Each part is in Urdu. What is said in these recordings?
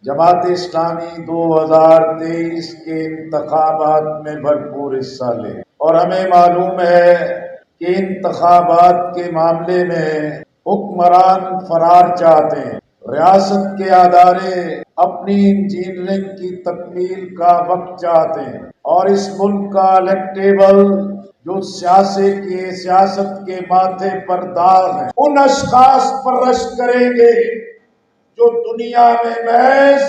جماعت اسلامی 2023 کے انتخابات میں بھرپور حصہ لے، اور ہمیں معلوم ہے کہ انتخابات کے معاملے میں حکمران فرار چاہتے ہیں۔ ریاست کے ادارے اپنی انجینئرنگ کی تکمیل کا وقت چاہتے ہیں، اور اس ملک کا الیکٹیبل جو سیاست کے ماتھے پر داغ ہے، ان اشخاص پر رشک کریں گے جو دنیا میں محض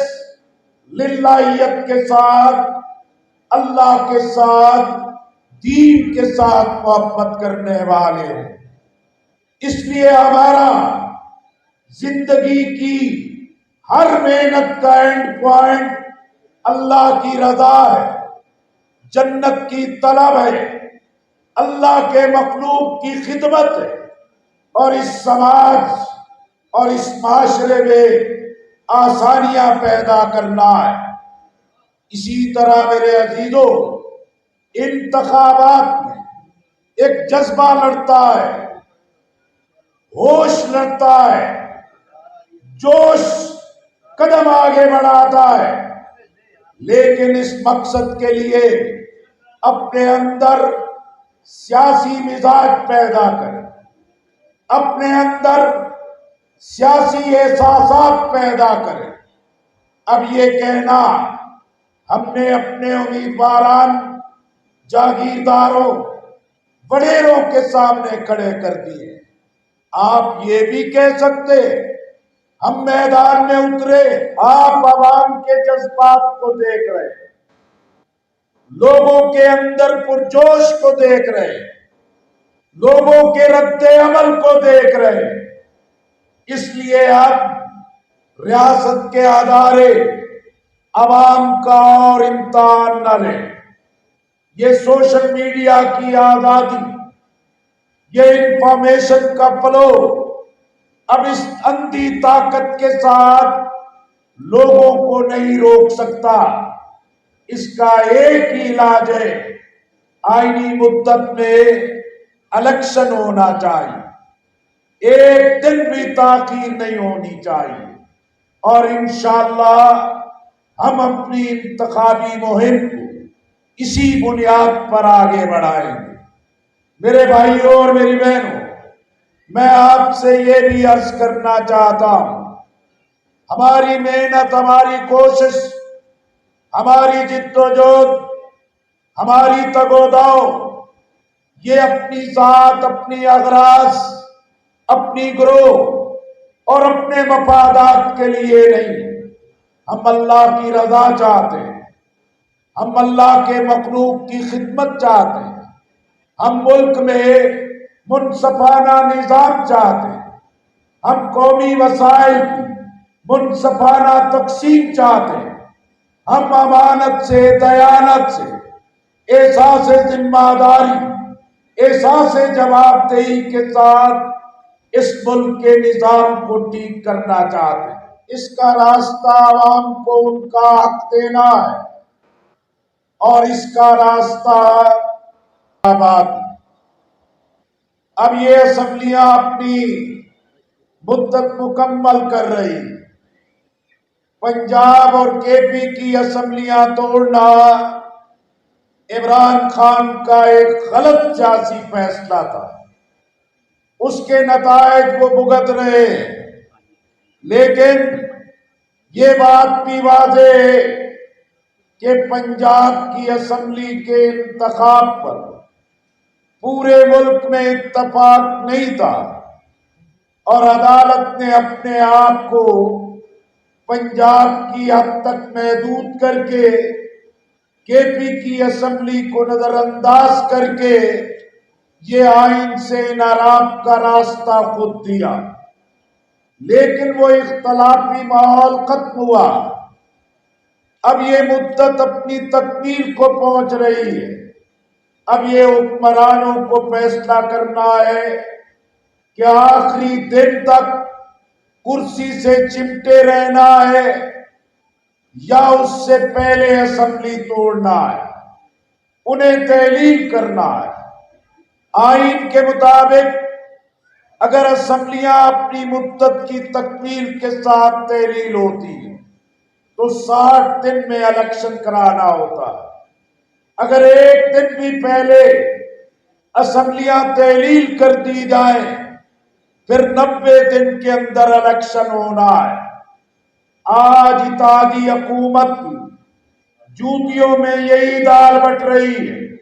للہیت کے ساتھ، اللہ کے ساتھ، دین کے ساتھ محبت کرنے والے ہیں۔ اس لیے ہمارا زندگی کی ہر محنت کا اینڈ پوائنٹ اللہ کی رضا ہے، جنت کی طلب ہے، اللہ کے مخلوق کی خدمت ہے، اور اس سماج اور اس معاشرے میں آسانیاں پیدا کرنا ہے۔ اسی طرح میرے عزیزو، انتخابات میں ایک جذبہ لڑتا ہے، ہوش لڑتا ہے، جوش قدم آگے بڑھاتا ہے، لیکن اس مقصد کے لیے اپنے اندر سیاسی مزاج پیدا کریں، اپنے اندر سیاسی احساسات پیدا کریں۔ اب یہ کہنا ہم نے اپنے امیدواران، جاگیرداروں، وڈیروں کے سامنے کھڑے کر دیے۔ آپ یہ بھی کہہ سکتے ہم میدان میں اترے، آپ عوام کے جذبات کو دیکھ رہے، لوگوں کے اندر پرجوش کو دیکھ رہے، لوگوں کے رد عمل کو دیکھ رہے۔ اس لیے اب ریاست کے ادارے عوام کا اور امتحان نہ لیں۔ یہ سوشل میڈیا کی آزادی، یہ انفارمیشن کا فلو اب اس اندھی طاقت کے ساتھ لوگوں کو نہیں روک سکتا۔ اس کا ایک ہی علاج ہے، آئینی مدت میں الیکشن ہونا چاہیے، ایک دن بھی تاخیر نہیں ہونی چاہیے، اور انشاءاللہ ہم اپنی انتخابی مہم کو اسی بنیاد پر آگے بڑھائیں گے۔ میرے بھائیوں اور میری بہنوں، میں آپ سے یہ بھی عرض کرنا چاہتا ہوں، ہماری محنت، ہماری کوشش، ہماری جد و جہد، ہماری تگ و دو، یہ اپنی ذات، اپنی اغراض، اپنی گروہ اور اپنے مفادات کے لیے نہیں، ہم اللہ کی رضا چاہتے ہیں، ہم اللہ کے مخلوق کی خدمت چاہتے ہیں، ہم ملک میں منصفانہ نظام چاہتے ہیں، ہم قومی وسائل کی منصفانہ تقسیم چاہتے ہیں، ہم امانت سے، دیانت سے، احساس ذمہ داری، احساس جواب دہی کے ساتھ اس ملک کے نظام کو ٹھیک کرنا چاہتے ہیں۔ اس کا راستہ عوام کو ان کا حق دینا ہے، اور اس کا راستہ آباد۔ اب یہ اسمبلیاں اپنی مدت مکمل کر رہی، پنجاب اور کے پی کی اسمبلیاں توڑنا عمران خان کا ایک غلط سیاسی فیصلہ تھا، اس کے نتائج وہ بھگت رہے، لیکن یہ بات بھی واضح ہے کہ پنجاب کی اسمبلی کے انتخاب پر پورے ملک میں اتفاق نہیں تھا، اور عدالت نے اپنے آپ کو پنجاب کی حد تک محدود کر کے پی کی اسمبلی کو نظر انداز کر کے یہ آئین سے انحراف کا راستہ خود دیا۔ لیکن وہ اختلافی ماحول ختم ہوا، اب یہ مدت اپنی تکمیل کو پہنچ رہی ہے، اب یہ حکمرانوں کو فیصلہ کرنا ہے کہ آخری دن تک کرسی سے چمٹے رہنا ہے یا اس سے پہلے اسمبلی توڑنا ہے، انہیں تحلیل کرنا ہے۔ آئین کے مطابق اگر اسمبلیاں اپنی مدت کی تکمیل کے ساتھ تحلیل ہوتی ہیں تو 60 دن میں الیکشن کرانا ہوتا. اگر ایک دن بھی پہلے اسمبلیاں تحلیل کر دی جائیں پھر 90 دن کے اندر الیکشن ہونا ہے. آج اتحادی حکومت جوتیوں میں یہی دال بٹ رہی ہے.